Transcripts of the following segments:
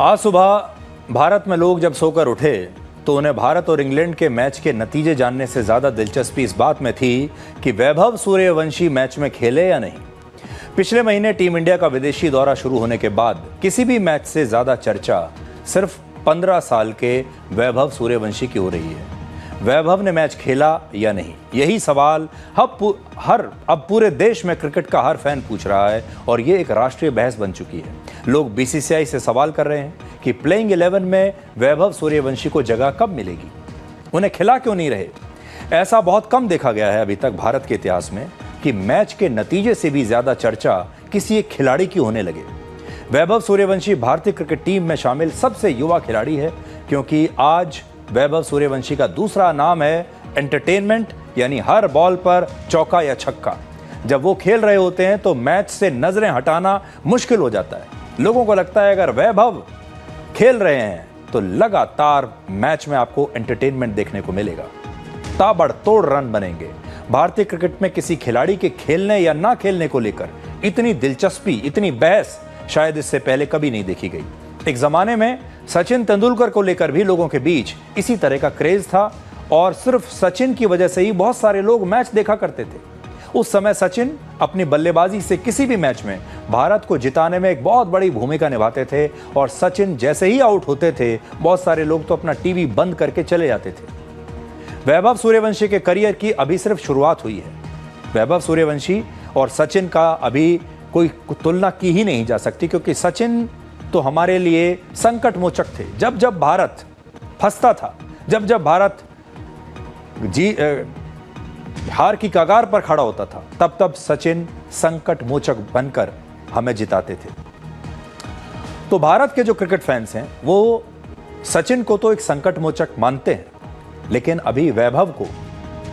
आज सुबह भारत में लोग जब सोकर उठे तो उन्हें भारत और इंग्लैंड के मैच के नतीजे जानने से ज्यादा दिलचस्पी इस बात में थी कि वैभव सूर्यवंशी मैच में खेले या नहीं। पिछले महीने टीम इंडिया का विदेशी दौरा शुरू होने के बाद किसी भी मैच से ज्यादा चर्चा सिर्फ 15 साल के वैभव सूर्यवंशी की हो रही है। वैभव ने मैच खेला या नहीं, यही सवाल अब पूरे देश में क्रिकेट का हर फैन पूछ रहा है और ये एक राष्ट्रीय बहस बन चुकी है। लोग बीसीसीआई से सवाल कर रहे हैं कि प्लेइंग 11 में वैभव सूर्यवंशी को जगह कब मिलेगी, उन्हें खिला क्यों नहीं रहे। ऐसा बहुत कम देखा गया है अभी तक भारत के इतिहास में कि मैच के नतीजे से भी ज्यादा चर्चा किसी एक खिलाड़ी की होने लगे। वैभव सूर्यवंशी भारतीय क्रिकेट टीम में शामिल सबसे युवा खिलाड़ी है, क्योंकि आज वैभव सूर्यवंशी का दूसरा नाम है एंटरटेनमेंट, यानी हर बॉल पर चौका या छक्का। जब वो खेल रहे होते हैं तो मैच से नजरें हटाना मुश्किल हो जाता है। लोगों को लगता है अगर वैभव खेल रहे हैं तो लगातार मैच में आपको एंटरटेनमेंट देखने को मिलेगा, ताबड़तोड़ रन बनेंगे। भारतीय क्रिकेट में किसी खिलाड़ी के खेलने या ना खेलने को लेकर इतनी दिलचस्पी, इतनी बहस शायद इससे पहले कभी नहीं देखी गई। एक जमाने में सचिन तेंदुलकर को लेकर भी लोगों के बीच इसी तरह का क्रेज था और सिर्फ सचिन की वजह से ही बहुत सारे लोग मैच देखा करते थे। उस समय सचिन अपनी बल्लेबाजी से किसी भी मैच में भारत को जिताने में एक बहुत बड़ी भूमिका निभाते थे और सचिन जैसे ही आउट होते थे बहुत सारे लोग तो अपना टीवी बंद करके चले जाते थे। वैभव सूर्यवंशी के करियर की अभी सिर्फ शुरुआत हुई है। वैभव सूर्यवंशी और सचिन का अभी कोई तुलना की ही नहीं जा सकती, क्योंकि सचिन तो हमारे लिए संकट मोचक थे। जब जब भारत फंसता था, जब जब भारत हार की कगार पर खड़ा होता था, तब तब सचिन संकट मोचक बनकर हमें जिताते थे। तो भारत के जो क्रिकेट फैंस हैं वो सचिन को तो एक संकट मोचक मानते हैं, लेकिन अभी वैभव को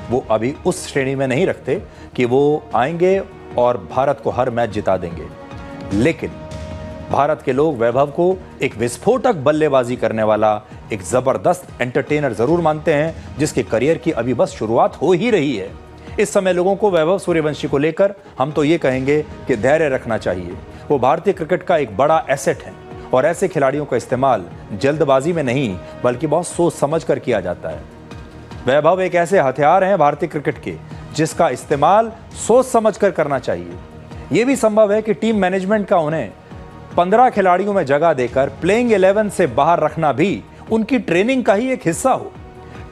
वो अभी उस श्रेणी में नहीं रखते कि वो आएंगे और भारत को हर मैच जिता देंगे। लेकिन भारत के लोग वैभव को एक विस्फोटक बल्लेबाजी करने वाला एक जबरदस्त एंटरटेनर जरूर मानते हैं, जिसके करियर की अभी बस शुरुआत हो ही रही है। इस समय लोगों को वैभव सूर्यवंशी को लेकर हम तो ये कहेंगे कि धैर्य रखना चाहिए। वो भारतीय क्रिकेट का एक बड़ा एसेट है और ऐसे खिलाड़ियों का इस्तेमाल जल्दबाजी में नहीं बल्कि बहुत सोच समझ कर किया जाता है। वैभव एक ऐसे हथियार हैं भारतीय क्रिकेट के जिसका इस्तेमाल सोच समझ कर करना चाहिए। यह भी संभव है कि टीम मैनेजमेंट का उन्हें 15 खिलाड़ियों में जगह देकर प्लेइंग 11 से बाहर रखना भी उनकी ट्रेनिंग का ही एक हिस्सा हो।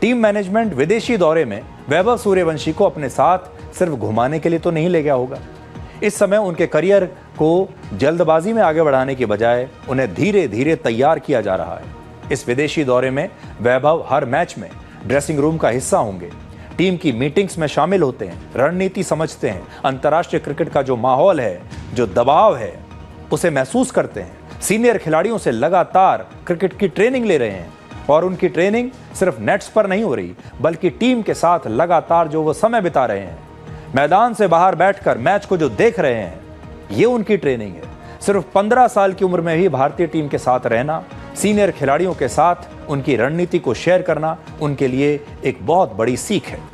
टीम मैनेजमेंट विदेशी दौरे में वैभव सूर्यवंशी को अपने साथ सिर्फ घुमाने के लिए तो नहीं ले गया होगा। इस समय उनके करियर को जल्दबाजी में आगे बढ़ाने की बजाय उन्हें धीरे धीरे तैयार किया जा रहा है। इस विदेशी दौरे में वैभव हर मैच में ड्रेसिंग रूम का हिस्सा होंगे, टीम की मीटिंग्स में शामिल होते हैं, रणनीति समझते हैं, अंतर्राष्ट्रीय क्रिकेट का जो माहौल है, जो दबाव है, उसे महसूस करते हैं। सीनियर खिलाड़ियों से लगातार क्रिकेट की ट्रेनिंग ले रहे हैं और उनकी ट्रेनिंग सिर्फ नेट्स पर नहीं हो रही बल्कि टीम के साथ लगातार जो वो समय बिता रहे हैं, मैदान से बाहर बैठकर मैच को जो देख रहे हैं, ये उनकी ट्रेनिंग है। सिर्फ 15 साल की उम्र में ही भारतीय टीम के साथ रहना, सीनियर खिलाड़ियों के साथ उनकी रणनीति को शेयर करना उनके लिए एक बहुत बड़ी सीख है।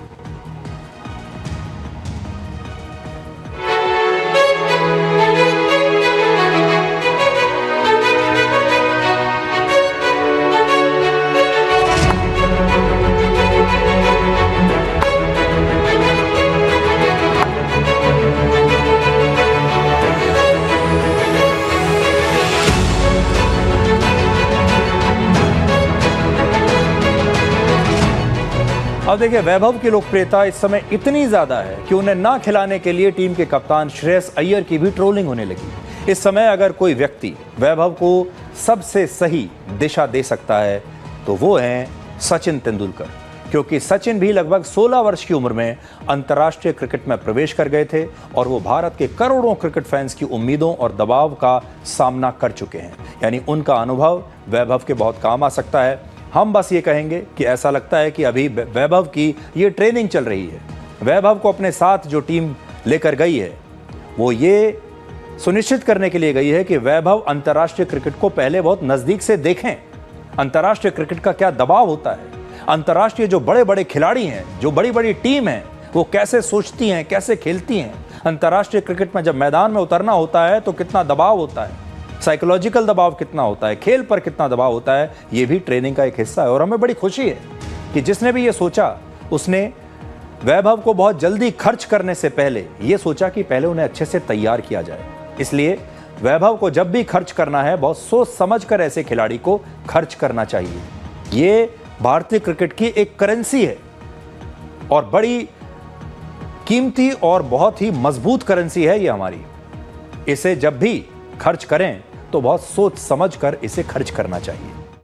अब देखिए, वैभव की लोकप्रियता इस समय इतनी ज्यादा है कि उन्हें ना खिलाने के लिए टीम के कप्तान श्रेयस अय्यर की भी ट्रोलिंग होने लगी। इस समय अगर कोई व्यक्ति वैभव को सबसे सही दिशा दे सकता है तो वो हैं सचिन तेंदुलकर, क्योंकि सचिन भी लगभग 16 वर्ष की उम्र में अंतर्राष्ट्रीय क्रिकेट में प्रवेश कर गए थे और वो भारत के करोड़ों क्रिकेट फैंस की उम्मीदों और दबाव का सामना कर चुके हैं। यानी उनका अनुभव वैभव के बहुत काम आ सकता है। हम बस ये कहेंगे कि ऐसा लगता है कि अभी वैभव की ये ट्रेनिंग चल रही है। वैभव को अपने साथ जो टीम लेकर गई है वो ये सुनिश्चित करने के लिए गई है कि वैभव अंतर्राष्ट्रीय क्रिकेट को पहले बहुत नजदीक से देखें। अंतर्राष्ट्रीय क्रिकेट का क्या दबाव होता है, अंतर्राष्ट्रीय जो बड़े बड़े खिलाड़ी हैं, जो बड़ी बड़ी टीम है, वो कैसे सोचती हैं, कैसे खेलती हैं। अंतर्राष्ट्रीय क्रिकेट में जब मैदान में उतरना होता है तो कितना दबाव होता है। साइकोलॉजिकल दबाव कितना होता है, खेल पर कितना दबाव होता है, ये भी ट्रेनिंग का एक हिस्सा है। और हमें बड़ी खुशी है कि जिसने भी ये सोचा उसने वैभव को बहुत जल्दी खर्च करने से पहले ये सोचा कि पहले उन्हें अच्छे से तैयार किया जाए। इसलिए वैभव को जब भी खर्च करना है बहुत सोच समझ कर ऐसे खिलाड़ी को खर्च करना चाहिए। ये भारतीय क्रिकेट की एक करेंसी है और बड़ी कीमती और बहुत ही मजबूत करेंसी है ये हमारी। इसे जब भी खर्च करें तो बहुत सोच समझ कर इसे खर्च करना चाहिए।